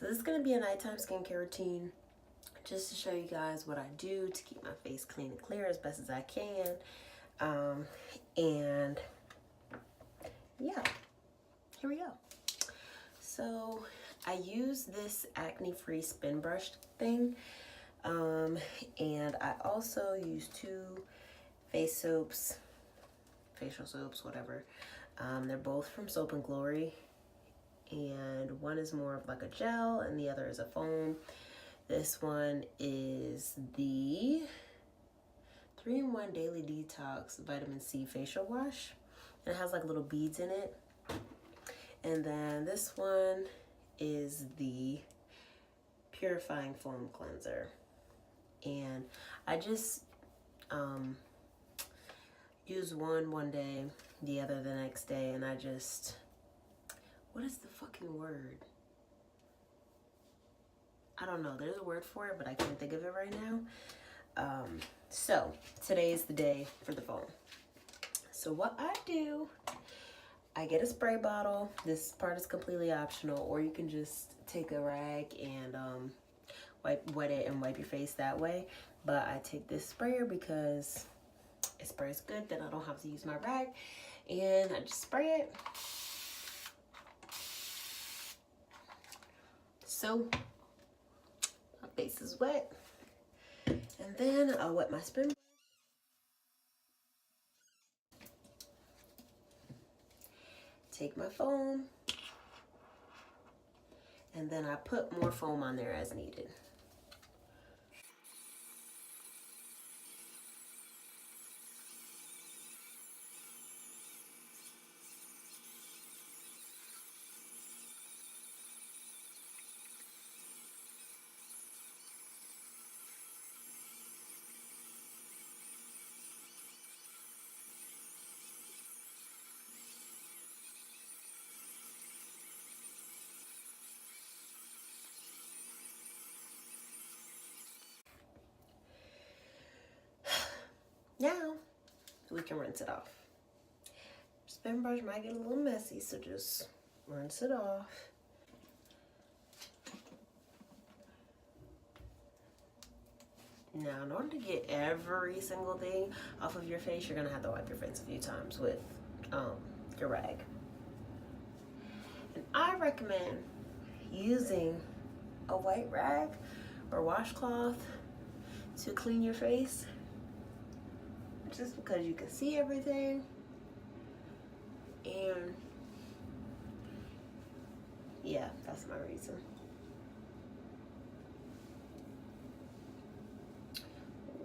So this is going to be a nighttime skincare routine just to show you guys what I do to keep my face clean and clear as best as I can. And yeah, here we go. So I use this acne-free spin brush thing. And I also use two face soaps, facial soaps, whatever. They're both from Soap and Glory. And one is more of like a gel and the other is a foam. This one is the 3-in-1 Daily Detox Vitamin C Facial Wash. And it has like little beads in it. And then this one is the Purifying Foam Cleanser. And I just use one day, the other the next day, and I just, what is the fucking word? I don't know. There's a word for it, but I can't think of it right now. So today is the day for the foam. So what I do, I get a spray bottle. This part is completely optional, or you can just take a rag and wet it and wipe your face that way. But I take this sprayer because it sprays good, then I don't have to use my rag. And I just spray it. So my face is wet. And then I'll wet my spin brush. Take my foam. And then I put more foam on there as needed. Now we can rinse it off. Spin brush might get a little messy, so just rinse it off. Now, in order to get every single thing off of your face, you're gonna have to wipe your face a few times with your rag. And I recommend using a white rag or washcloth to clean your face, just because you can see everything. And yeah, that's my reason.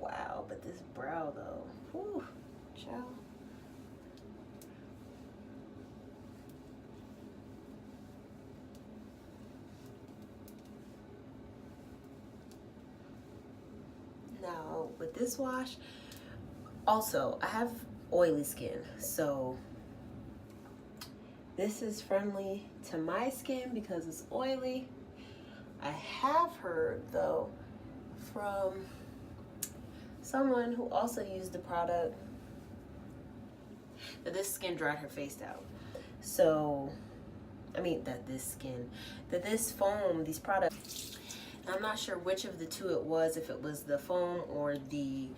Wow, but this brow though, whew, child. Now with this wash, also I have oily skin, so this is friendly to my skin because it's oily. I have heard though from someone who also used the product that this skin dried her face out. So, I mean that this foam, these products, I'm not sure which of the two it was, if it was the foam or the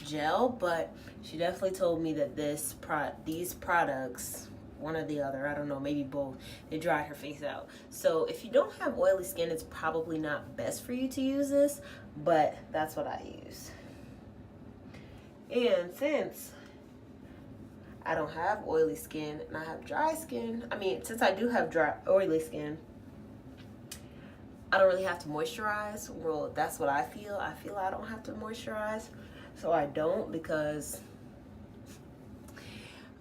gel, but she definitely told me that these products, one or the other, I don't know, maybe both, they dried her face out. So if you don't have oily skin, it's probably not best for you to use this, but that's what I use. And since I don't have oily skin and I have dry skin, I mean, since I do have oily skin, I don't really have to moisturize. Well, that's what I feel. I feel I don't have to moisturize, so I don't, because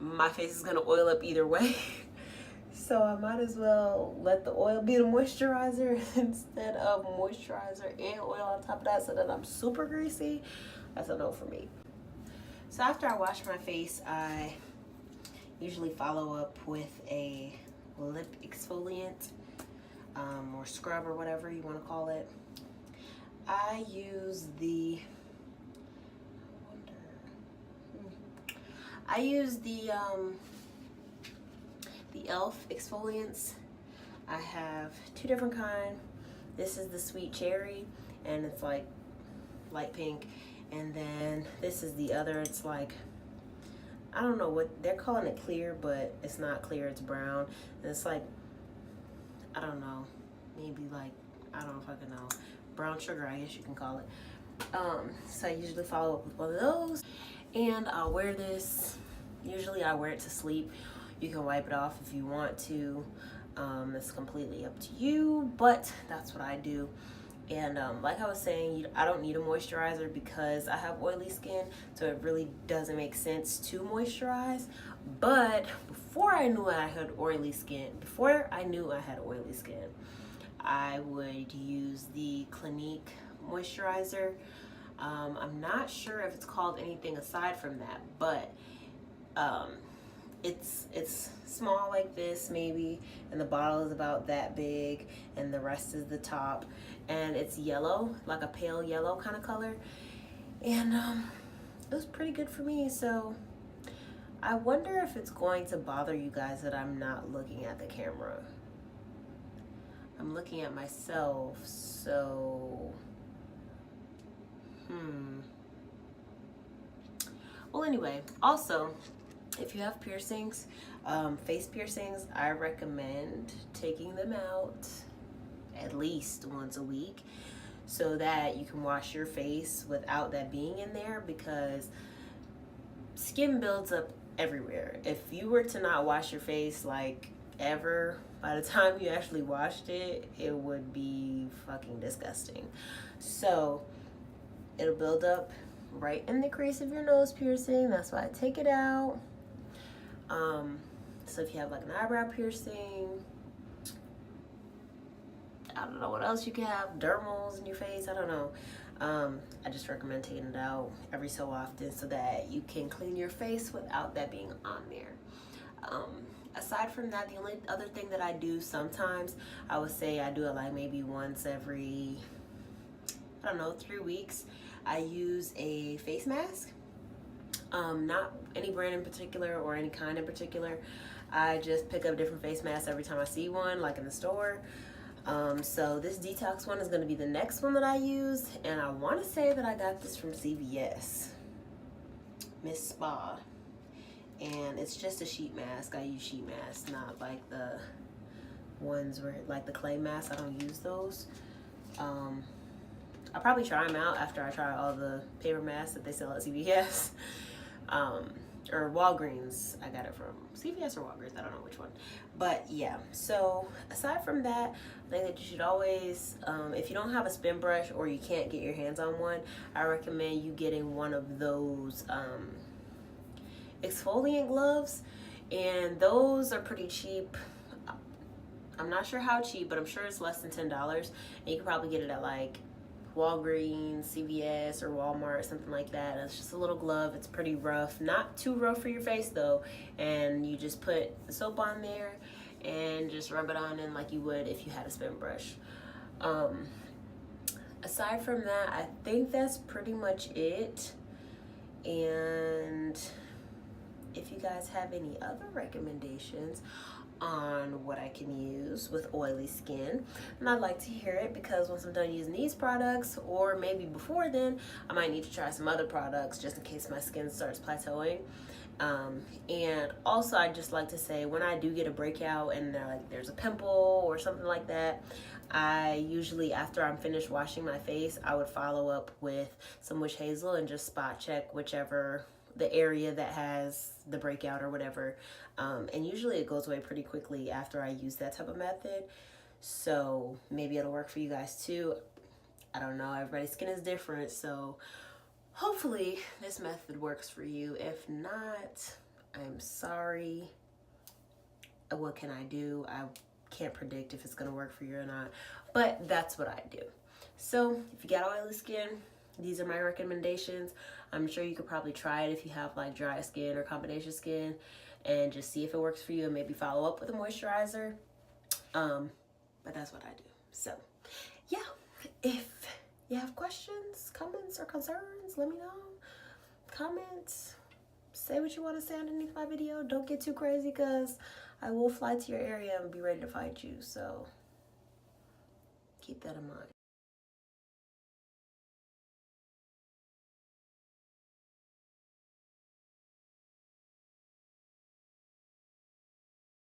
my face is gonna oil up either way. So I might as well let the oil be the moisturizer instead of moisturizer and oil on top of that, so that I'm super greasy. That's a no for me. So after I wash my face, I usually follow up with a lip exfoliant or scrub or whatever you want to call it. I use the the e.l.f. exfoliants. I have two different kinds. This is the Sweet Cherry, and it's like light pink. And then this is the other, it's like, I don't know what they're calling it, clear, but it's not clear, it's brown. And it's like, I don't know, maybe like, I don't fucking know, brown sugar, I guess you can call it. So I usually follow up with one of those, and I'll wear this. Usually I wear it to sleep. You can wipe it off if you want to. It's completely up to you, but that's what I do. And like I was saying, I don't need a moisturizer because I have oily skin, so it really doesn't make sense to moisturize. But before I knew I had oily skin, I would use the Clinique moisturizer. I'm not sure if it's called anything aside from that, but it's small like this maybe, and the bottle is about that big, and the rest is the top, and it's yellow, like a pale yellow kind of color, and it was pretty good for me. So I wonder if it's going to bother you guys that I'm not looking at the camera. I'm looking at myself, so well, anyway, also, if you have piercings, face piercings, I recommend taking them out at least once a week so that you can wash your face without that being in there, because skin builds up everywhere. If you were to not wash your face like ever, by the time you actually washed it, it would be fucking disgusting. So it'll build up right in the crease of your nose piercing. That's why I take it out. So if you have like an eyebrow piercing, I don't know what else you can have, dermals in your face, I don't know. I just recommend taking it out every so often so that you can clean your face without that being on there. Aside from that, the only other thing that I do sometimes, I would say I do it like maybe once every, I don't know, 3 weeks. I use a face mask. Not any brand in particular or any kind in particular. I just pick up different face masks every time I see one, like in the store. So this detox one is going to be the next one that I use, and I want to say that I got this from CVS, Miss Spa, and it's just a sheet mask. I use sheet masks, not like the ones where like the clay masks. I don't use those. I'll probably try them out after I try all the paper masks that they sell at CVS. Or Walgreens. I got it from CVS or Walgreens, I don't know which one. But yeah, so aside from that, I think that you should always, if you don't have a spin brush or you can't get your hands on one, I recommend you getting one of those exfoliant gloves, and those are pretty cheap. I'm not sure how cheap, but I'm sure it's less than $10, and you can probably get it at like Walgreens, CVS, or Walmart, something like that. It's just a little glove. It's pretty rough, not too rough for your face though, and you just put the soap on there and just rub it on in like you would if you had a spin brush. Aside from that, I think that's pretty much it. And if you guys have any other recommendations on what I can use with oily skin, and I'd like to hear it, because once I'm done using these products, or maybe before then, I might need to try some other products just in case my skin starts plateauing. And also, I'd just like to say, when I do get a breakout and like there's a pimple or something like that, I usually, after I'm finished washing my face, I would follow up with some witch hazel and just spot check whichever the area that has the breakout or whatever, and usually it goes away pretty quickly after I use that type of method. So maybe it'll work for you guys too. I don't know, everybody's skin is different, so hopefully this method works for you. If not, I'm sorry. What can I do? I can't predict if it's gonna work for you or not, but that's what I do. So if you got oily skin, these are my recommendations. I'm sure you could probably try it if you have like dry skin or combination skin, and just see if it works for you, and maybe follow up with a moisturizer. But that's what I do. So yeah, if you have questions, comments, or concerns, let me know. Comments, say what you want to say underneath my video. Don't get too crazy, because I will fly to your area and be ready to fight you. So Keep that in mind.